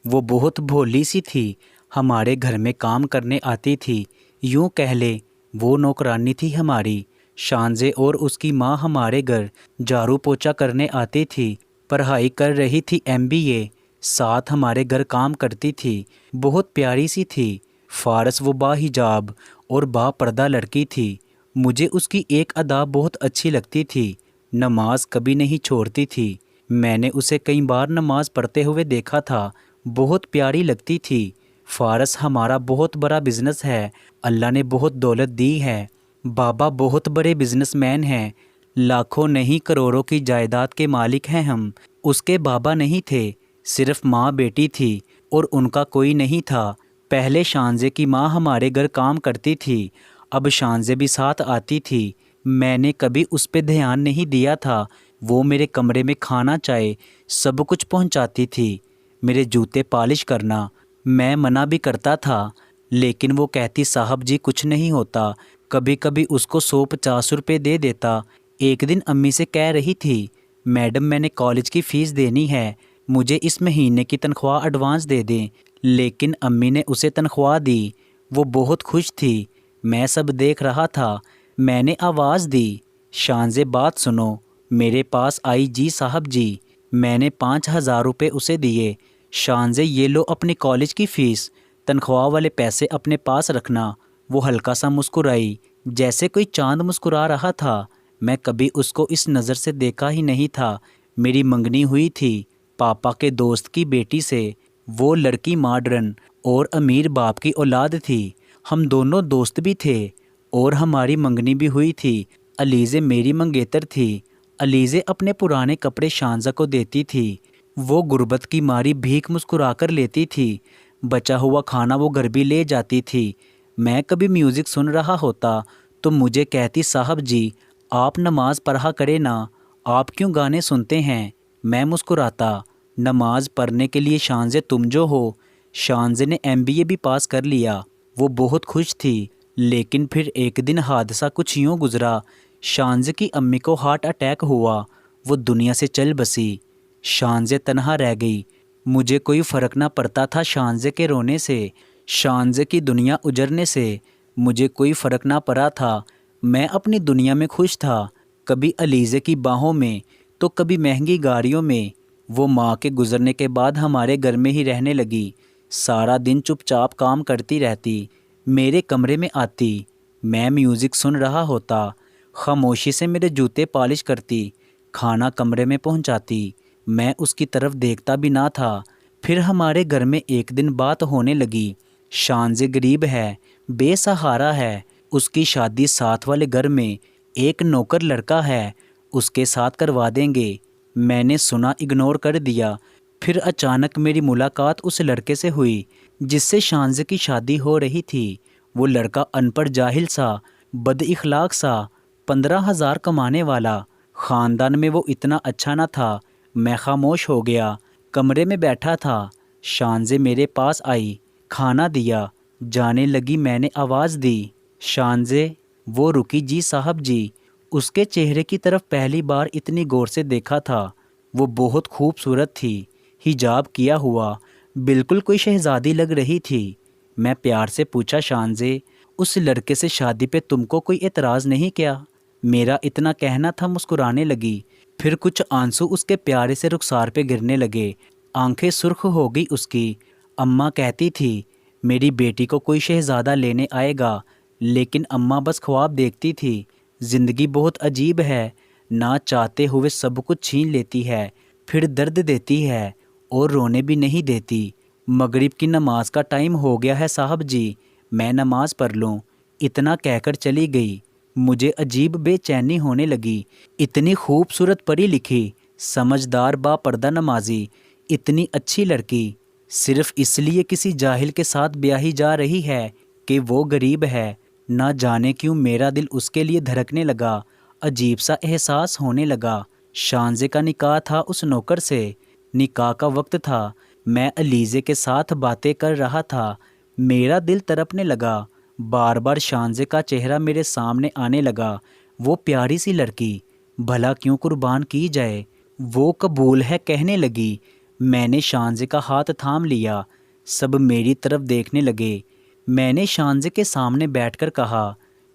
وہ بہت بھولی سی تھی، ہمارے گھر میں کام کرنے آتی تھی، یوں کہہ لے وہ نوکرانی تھی ہماری۔ شانزے اور اس کی ماں ہمارے گھر جھاڑو پوچھا کرنے آتی تھی، پڑھائی کر رہی تھی MBA، ساتھ ہمارے گھر کام کرتی تھی، بہت پیاری سی تھی، فارس و با حجاب اور با پردہ لڑکی تھی۔ مجھے اس کی ایک ادا بہت اچھی لگتی تھی، نماز کبھی نہیں چھوڑتی تھی۔ میں نے اسے کئی بار نماز پڑھتے ہوئے دیکھا تھا، بہت پیاری لگتی تھی۔ فارس ہمارا بہت بڑا بزنس ہے، اللہ نے بہت دولت دی ہے، بابا بہت بڑے بزنس مین ہیں، لاکھوں نہیں کروڑوں کی جائیداد کے مالک ہیں ہم۔ اس کے بابا نہیں تھے، صرف ماں بیٹی تھی اور ان کا کوئی نہیں تھا۔ پہلے شانزے کی ماں ہمارے گھر کام کرتی تھی، اب شانزے بھی ساتھ آتی تھی۔ میں نے کبھی اس پہ دھیان نہیں دیا تھا، وہ میرے کمرے میں کھانا چائے سب کچھ پہنچاتی تھی، میرے جوتے پالش کرنا۔ میں منع بھی کرتا تھا لیکن وہ کہتی صاحب جی کچھ نہیں ہوتا، کبھی کبھی اس کو 150 روپے دے دیتا۔ ایک دن امی سے کہہ رہی تھی میڈم میں نے کالج کی فیس دینی ہے، مجھے اس مہینے کی تنخواہ ایڈوانس دے دیں، لیکن امی نے اسے تنخواہ دی، وہ بہت خوش تھی، میں سب دیکھ رہا تھا۔ میں نے آواز دی شانزے بات سنو، میرے پاس آئی جی صاحب جی، میں نے 5000 روپے اسے دیے۔ شانزے یہ لو اپنی کالج کی فیس، تنخواہ والے پیسے اپنے پاس رکھنا۔ وہ ہلکا سا مسکرائی جیسے کوئی چاند مسکرا رہا تھا، میں کبھی اس کو اس نظر سے دیکھا ہی نہیں تھا۔ میری منگنی ہوئی تھی پاپا کے دوست کی بیٹی سے، وہ لڑکی ماڈرن اور امیر باپ کی اولاد تھی، ہم دونوں دوست بھی تھے اور ہماری منگنی بھی ہوئی تھی۔ علیزے میری منگیتر تھی، علیزے اپنے پرانے کپڑے شانزہ کو دیتی تھی، وہ غربت کی ماری بھیک مسکرا کر لیتی تھی، بچا ہوا کھانا وہ گھر بھی لے جاتی تھی۔ میں کبھی میوزک سن رہا ہوتا تو مجھے کہتی صاحب جی آپ نماز پڑھا کرے نا، آپ کیوں گانے سنتے ہیں؟ میں مسکراتا، نماز پڑھنے کے لیے شانزے تم جو ہو۔ شانزے نے MBA بھی پاس کر لیا، وہ بہت خوش تھی، لیکن پھر ایک دن حادثہ کچھ یوں گزرا، شانزے کی امی کو ہارٹ اٹیک ہوا، وہ دنیا سے چل بسی، شانزے تنہا رہ گئی۔ مجھے کوئی فرق نہ پڑتا تھا شانزے کے رونے سے، شانزے کی دنیا اجڑنے سے، مجھے کوئی فرق نہ پڑا تھا، میں اپنی دنیا میں خوش تھا، کبھی علیزے کی باہوں میں تو کبھی مہنگی گاڑیوں میں۔ وہ ماں کے گزرنے کے بعد ہمارے گھر میں ہی رہنے لگی، سارا دن چپ چاپ کام کرتی رہتی، میرے کمرے میں آتی، میں میوزک سن رہا ہوتا، خاموشی سے میرے جوتے پالش کرتی، کھانا کمرے میں پہنچاتی، میں اس کی طرف دیکھتا بھی نہ تھا۔ پھر ہمارے گھر میں ایک دن بات ہونے لگی، شانزے غریب ہے، بے سہارا ہے، اس کی شادی ساتھ والے گھر میں ایک نوکر لڑکا ہے، اس کے ساتھ کروا دیں گے۔ میں نے سنا اگنور کر دیا۔ پھر اچانک میری ملاقات اس لڑکے سے ہوئی جس سے شانزے کی شادی ہو رہی تھی۔ وہ لڑکا ان پڑھ جاہل سا، بد اخلاق سا، 15,000 کمانے والا، خاندان میں وہ اتنا اچھا نہ تھا۔ میں خاموش ہو گیا، کمرے میں بیٹھا تھا، شانزے میرے پاس آئی، کھانا دیا، جانے لگی، میں نے آواز دی شانزے، وہ رکی جی صاحب جی۔ اس کے چہرے کی طرف پہلی بار اتنی غور سے دیکھا تھا، وہ بہت خوبصورت تھی، حجاب کیا ہوا، بالکل کوئی شہزادی لگ رہی تھی۔ میں پیار سے پوچھا شانزے اس لڑکے سے شادی پہ تم کو کوئی اعتراض نہیں کیا؟ میرا اتنا کہنا تھا، مسکرانے لگی، پھر کچھ آنسو اس کے پیارے سے رخسار پہ گرنے لگے، آنکھیں سرخ ہو گئی اس کی۔ اماں کہتی تھی میری بیٹی کو کوئی شہزادہ لینے آئے گا، لیکن اماں بس خواب دیکھتی تھی۔ زندگی بہت عجیب ہے، نہ چاہتے ہوئے سب کچھ چھین لیتی ہے، پھر درد دیتی ہے اور رونے بھی نہیں دیتی۔ مغرب کی نماز کا ٹائم ہو گیا ہے صاحب جی، میں نماز پڑھ لوں، اتنا کہہ کر چلی گئی۔ مجھے عجیب بے چینی ہونے لگی، اتنی خوبصورت پڑھی لکھی، سمجھدار با پردہ نمازی، اتنی اچھی لڑکی، صرف اس لیے کسی جاہل کے ساتھ بیاہی جا رہی ہے کہ وہ غریب ہے۔ نہ جانے کیوں میرا دل اس کے لیے دھڑکنے لگا، عجیب سا احساس ہونے لگا۔ شانزے کا نکاح تھا اس نوکر سے، نکاح کا وقت تھا، میں علیزے کے ساتھ باتیں کر رہا تھا، میرا دل تڑپنے لگا، بار بار شانزے کا چہرہ میرے سامنے آنے لگا، وہ پیاری سی لڑکی، بھلا کیوں قربان کی جائے، وہ قبول ہے کہنے لگی۔ میں نے شانزے کا ہاتھ تھام لیا۔ سب میری طرف دیکھنے لگے۔ میں نے شانزے کے سامنے بیٹھ کر کہا،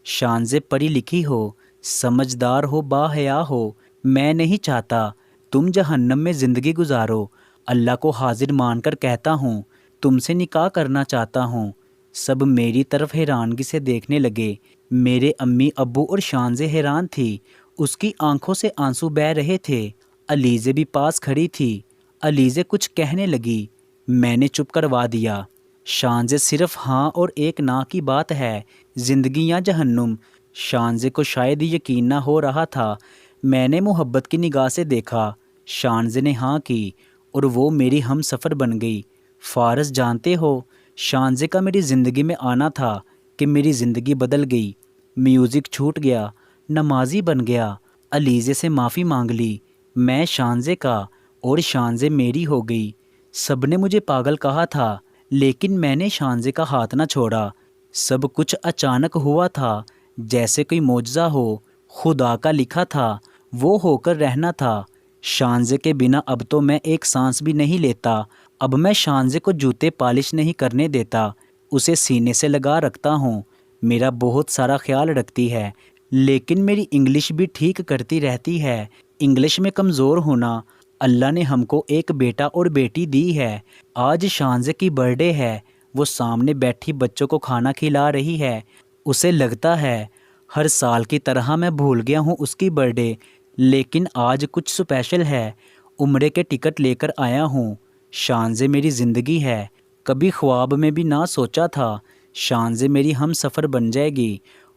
شانزے پڑھی لکھی ہو، سمجھدار ہو، باحیا ہو، میں نہیں چاہتا تم جہنم میں زندگی گزارو۔ اللہ کو حاضر مان کر کہتا ہوں تم سے نکاح کرنا چاہتا ہوں۔ سب میری طرف حیرانگی سے دیکھنے لگے۔ میرے امی ابو اور شانزے حیران تھی۔ اس کی آنکھوں سے آنسو بہہ رہے تھے۔ علیزے بھی پاس کھڑی تھی۔ علیزے کچھ کہنے لگی، میں نے چپ کروا دیا۔ شانزے صرف ہاں اور ایک نہ کی بات ہے، زندگی یا جہنم۔ شانزے کو شاید یقین نہ ہو رہا تھا۔ میں نے محبت کی نگاہ سے دیکھا۔ شانزے نے ہاں کی اور وہ میری ہم سفر بن گئی۔ فارس جانتے ہو، شانزے کا میری زندگی میں آنا تھا کہ میری زندگی بدل گئی۔ میوزک چھوٹ گیا، نمازی بن گیا، علیزے سے معافی مانگ لی۔ میں شانزے کا اور شانزے میری ہو گئی۔ سب نے مجھے پاگل کہا تھا، لیکن میں نے شانزے کا ہاتھ نہ چھوڑا۔ سب کچھ اچانک ہوا تھا، جیسے کوئی معجزہ ہو، خدا کا لکھا تھا، وہ ہو کر رہنا تھا۔ شانزے کے بنا اب تو میں ایک سانس بھی نہیں لیتا۔ اب میں شانزے کو جوتے پالش نہیں کرنے دیتا، اسے سینے سے لگا رکھتا ہوں۔ میرا بہت سارا خیال رکھتی ہے، لیکن میری انگلش بھی ٹھیک کرتی رہتی ہے۔ انگلش میں کمزور ہونا، اللہ نے ہم کو ایک بیٹا اور بیٹی دی ہے۔ آج شانزے کی برتھ ڈے ہے، وہ سامنے بیٹھی بچوں کو کھانا کھلا رہی ہے۔ اسے لگتا ہے ہر سال کی طرح میں بھول گیا ہوں اس کی برتھ ڈے، لیکن آج کچھ اسپیشل ہے۔ عمرے کے ٹکٹ لے کر آیا ہوں۔ شانزے میری زندگی ہے، کبھی خواب میں بھی نہ سوچا تھا۔ شانزے میری ہم سفر بن جائے گی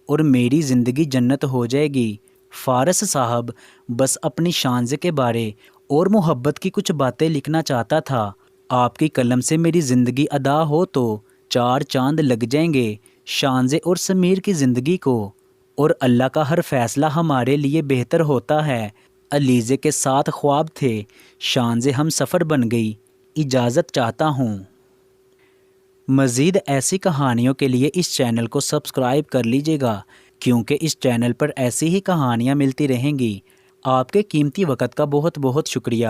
اور میری زندگی جنت ہو جائے گی۔ فارس صاحب، بس اپنی شانزے کے بارے اور محبت کی کچھ باتیں لکھنا چاہتا تھا۔ آپ کی قلم سے میری زندگی ادا ہو تو 4 چاند لگ جائیں گے شانزے اور سمیر کی زندگی کو، اور اللہ کا ہر فیصلہ ہمارے لیے بہتر ہوتا ہے۔ علیزے کے ساتھ خواب تھے، شانزے ہم سفر بن گئی۔ اجازت چاہتا ہوں۔ مزید ایسی کہانیوں کے لیے اس چینل کو سبسکرائب کر لیجیے گا، کیونکہ اس چینل پر ایسی ہی کہانیاں ملتی رہیں گی۔ آپ کے قیمتی وقت کا بہت بہت شکریہ۔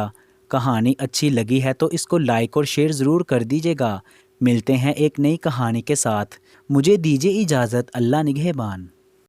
کہانی اچھی لگی ہے تو اس کو لائک اور شیئر ضرور کر دیجیے گا۔ ملتے ہیں ایک نئی کہانی کے ساتھ۔ مجھے دیجیے اجازت۔ اللہ نگہبان۔